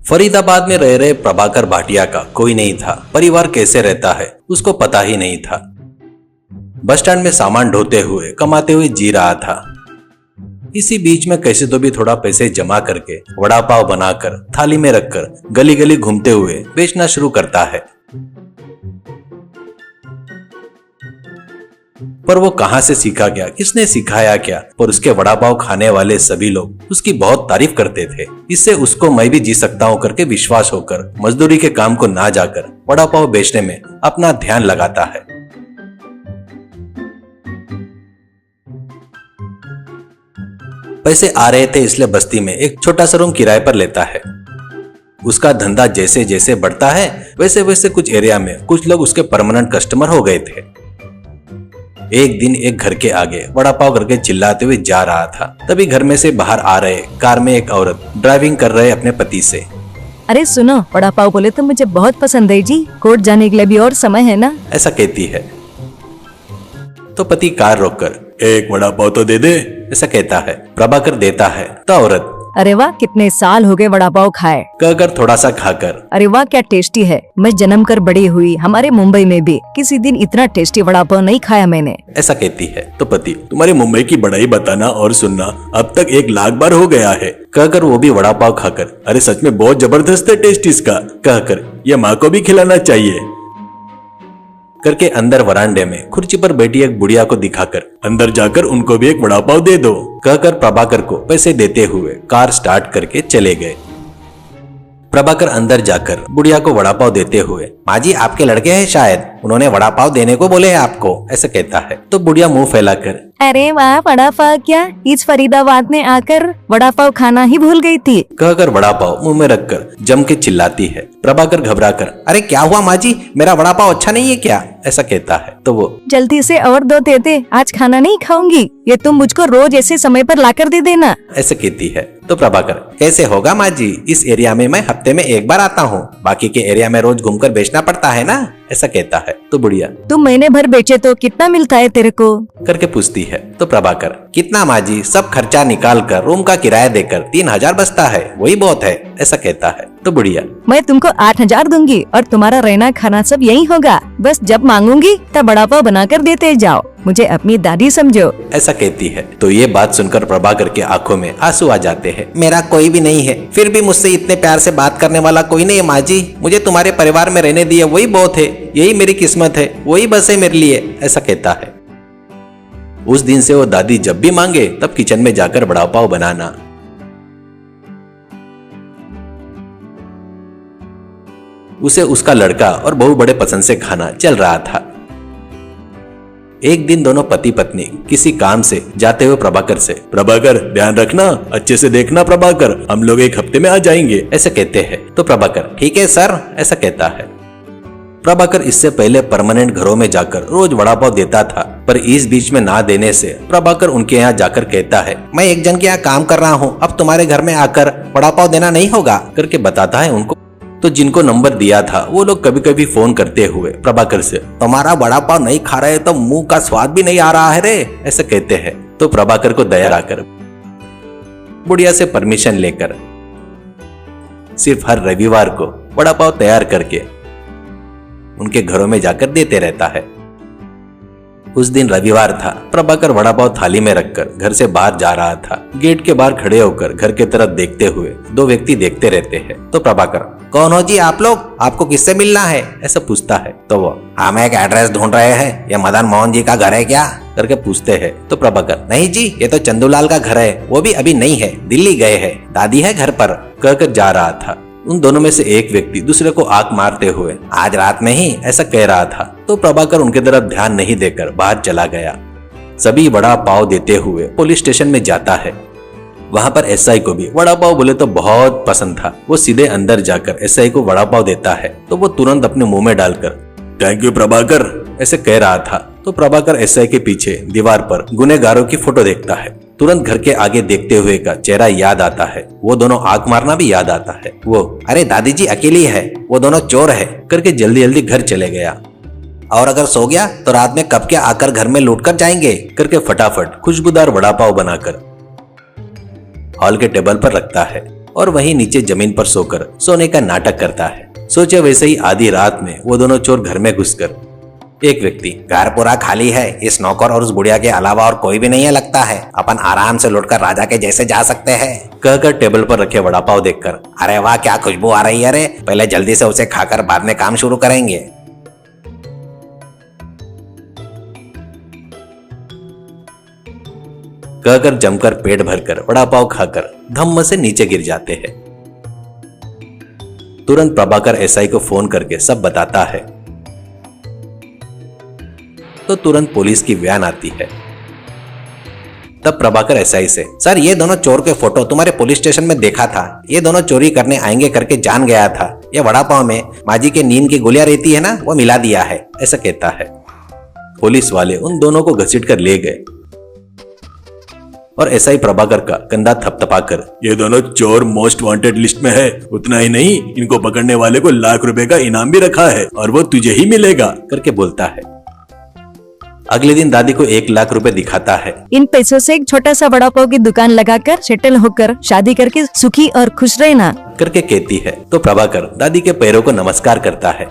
फरीदाबाद में रह रहे प्रभाकर भाटिया का कोई नहीं था। परिवार कैसे रहता है उसको पता ही नहीं था। बस स्टैंड में सामान ढोते हुए कमाते हुए जी रहा था। इसी बीच में कैसे तो भी थोड़ा पैसे जमा करके वड़ा पाव बनाकर थाली में रखकर गली गली घूमते हुए बेचना शुरू करता है। पर वो कहां से सीखा क्या, किसने सिखाया क्या, पर उसके वड़ा पाव खाने वाले सभी लोग उसकी बहुत तारीफ करते थे। इससे उसको मैं भी जी सकता हूं करके विश्वास होकर मजदूरी के काम को ना जाकर वड़ा पाव बेचने में अपना ध्यान लगाता है। पैसे आ रहे थे इसलिए बस्ती में एक छोटा सा रूम किराए पर लेता है। उसका धंधा जैसे जैसे बढ़ता है वैसे वैसे कुछ एरिया में कुछ लोग उसके परमानेंट कस्टमर हो गए थे। एक दिन एक घर के आगे वड़ा पाव करके चिल्लाते हुए जा रहा था। तभी घर में से बाहर आ रहे कार में एक औरत ड्राइविंग कर रहे अपने पति से, अरे सुनो, वड़ा पाव बोले तो मुझे बहुत पसंद है जी, कोर्ट जाने के लिए भी और समय है ना, ऐसा कहती है। तो पति कार रोककर एक वड़ा पाव तो दे दे, ऐसा कहता है। प्रभाकर देता है तो औरत, अरे वाह कितने साल हो गए वड़ा पाव खाए, कहकर थोड़ा सा खाकर, अरे वाह क्या टेस्टी है, मैं जन्म कर बड़ी हुई हमारे मुंबई में भी किसी दिन इतना टेस्टी वड़ा पाव नहीं खाया मैंने, ऐसा कहती है। तो पति, तुम्हारे मुंबई की बड़ाई बताना और सुनना अब तक 1 लाख बार हो गया है, कहकर वो भी वड़ा पाव खाकर, अरे सच में बहुत जबरदस्त है टेस्ट इसका, कहकर ये माँ को भी खिलाना चाहिए करके अंदर वरांडे में कुर्सी पर बैठी एक बुढ़िया को दिखाकर, अंदर जाकर उनको भी एक वड़ा पाव दे दो, कहकर प्रभाकर को पैसे देते हुए कार स्टार्ट करके चले गए। प्रभाकर अंदर जाकर बुढ़िया को वड़ा पाव देते हुए, माँ जी आपके लड़के हैं शायद, उन्होंने वड़ा पाव देने को बोले हैं आपको, ऐसा कहता है। तो बुढ़िया मुंह फैलाकर, अरे वाह वड़ा पाव क्या, इस फरीदाबाद में आकर वड़ा पाव खाना ही भूल गई थी, कहकर वड़ा पाव मुंह में रखकर जम के चिल्लाती है। प्रभाकर घबराकर, अरे क्या हुआ माँ जी, मेरा वड़ा पाव अच्छा नहीं है क्या, ऐसा कहता है। तो वो, जल्दी से और 2 दे दे, आज खाना नहीं खाऊंगी, ये तुम मुझको रोज ऐसे समय पर लाकर दे देना, ऐसे कहती है। तो प्रभाकर, कैसे होगा माँ जी, इस एरिया में मैं हफ्ते में 1 बार आता हूँ, बाकी के एरिया में रोज घूमकर बेचना पड़ता है ना, ऐसा कहता है। तो बुढ़िया, तुम महीने भर बेचे तो कितना मिलता है तेरे को, करके पूछती है। तो प्रभाकर, कितना माँ जी, सब खर्चा निकाल कर रूम का किराया देकर 3000 बचता है, वही बहुत है, ऐसा कहता है। तो बुढ़िया, मैं तुमको 8000 दूंगी और तुम्हारा रहना खाना सब यही होगा, बस जब मांगूंगी तब वड़ा पाव बनाकर देते जाओ, मुझे अपनी दादी समझो, ऐसा कहती है। तो ये बात सुनकर प्रभाकर के आंखों में आंसू आ जाते हैं। मेरा कोई भी नहीं है, फिर भी मुझसे इतने प्यार से बात करने वाला कोई नहीं है माँ जी, मुझे तुम्हारे परिवार में रहने दिए वही बहुत है, यही मेरी किस्मत है, वही बस है मेरे लिए, ऐसा कहता है। उस दिन से वो दादी जब भी मांगे तब किचन में जाकर वड़ा पाव बनाना। उसे उसका लड़का और बहू बड़े पसंद से खाना चल रहा था। एक दिन दोनों पति पत्नी किसी काम से जाते हुए प्रभाकर से, प्रभाकर ध्यान रखना, अच्छे से देखना प्रभाकर, हम लोग 1 हफ्ते में आ जाएंगे, ऐसे कहते हैं। तो प्रभाकर, ठीक है सर, ऐसा कहता है। प्रभाकर इससे पहले परमानेंट घरों में जाकर रोज वड़ा पाव देता था, पर इस बीच में ना देने से प्रभाकर उनके यहाँ जाकर कहता है, मैं एक जन के यहाँ काम कर रहा हूँ, अब तुम्हारे घर में आकर वड़ा पाव देना नहीं होगा, करके बताता है उनको। तो जिनको नंबर दिया था वो लोग कभी कभी फोन करते हुए प्रभाकर से, तुम्हारा वड़ा पाव नहीं खा रहे तो मुंह का स्वाद भी नहीं आ रहा है रे, ऐसे कहते हैं। तो प्रभाकर को दया आकर बुढ़िया से परमिशन लेकर सिर्फ हर रविवार को वड़ा पाव तैयार करके उनके घरों में जाकर देते रहता है। उस दिन रविवार था। प्रभाकर वड़ा पाव थाली में रखकर घर से बाहर जा रहा था। गेट के बाहर खड़े होकर घर के तरफ देखते हुए 2 व्यक्ति देखते रहते हैं। तो प्रभाकर, कौन हो जी आप लोग, आपको किससे मिलना है, ऐसा पूछता है। तो वो, हम एक एड्रेस ढूंढ रहे हैं, ये मदन मोहन जी का घर है क्या, करके पूछते हैं। तो प्रभाकर, नहीं जी, ये तो चंदूलाल का घर है, वो भी अभी नहीं है, दिल्ली गए हैं, दादी है घर पर, कहकर जा रहा था। उन दोनों में से एक व्यक्ति दूसरे को आंख मारते हुए, आज रात में ही, ऐसा कह रहा था। तो प्रभाकर उनके तरफ ध्यान नहीं देकर बाहर चला गया। सभी वड़ा पाव देते हुए पुलिस स्टेशन में जाता है। वहां पर एसआई को भी वड़ा पाव बोले तो बहुत पसंद था। वो सीधे अंदर जाकर एसआई को वड़ा पाव देता है। तो वो तुरंत अपने मुंह में डालकर, थैंक यू प्रभाकर, ऐसे कह रहा था। तो प्रभाकर एसआई के पीछे दीवार पर गुनहगारों की फोटो देखता है। तुरंत घर के आगे देखते हुए का चेहरा याद आता है। वो दोनों आंख मारना भी याद आता है। वो, अरे दादी जी अकेली है, वो दोनों चोर है, करके जल्दी जल्दी घर चले गया। और अगर सो गया तो रात में कब के आकर घर में लूट कर जाएंगे, करके फटाफट खुशबूदार वड़ा पाव बनाकर हॉल के टेबल पर रखता है। और वहीं नीचे जमीन पर सोकर सोने का नाटक करता है। सोचे वैसे ही आधी रात में वो दोनों चोर घर में घुसकर एक व्यक्ति, घर पूरा खाली है, इस नौकर और उस बुढ़िया के अलावा और कोई भी नहीं है लगता है, अपन आराम से लौटकर राजा के जैसे जा सकते हैं, कहकर टेबल पर रखे वड़ा पाव देखकर, अरे वाह क्या खुशबू आ रही है रे, पहले जल्दी से उसे खाकर बाद में काम शुरू करेंगे। कहकर जमकर पेट भरकर वड़ा पाव खाकर धम्म से नीचे गिर जाते हैं। तुरंत प्रभाकर एसआई को फोन करके सब बताता है तो तुरंत पुलिस की वैन आती है। तब प्रभाकर एसआई से, सर ये दोनों चोर के फोटो तुम्हारे पुलिस स्टेशन में देखा था, ये दोनों चोरी करने आएंगे करके जान गया था, ये वड़ा पाव में माजी के नींद की गोलियां रहती है ना, वो मिला दिया है, ऐसा कहता है। पुलिस वाले उन दोनों को घसीट कर ले गए और एसआई प्रभाकर का कंधा थपथपाकर, ये दोनों चोर मोस्ट वांटेड लिस्ट में है, उतना ही नहीं इनको पकड़ने वाले को ₹1,00,000 का इनाम भी रखा है और वो तुझे ही मिलेगा करके बोलता है। अगले दिन दादी को ₹1,00,000 दिखाता है। इन पैसों से एक छोटा सा वड़ा पाव की दुकान लगाकर सेटल होकर शादी करके सुखी और खुश रहना करके कहती है। तो प्रभाकर दादी के पैरों को नमस्कार करता है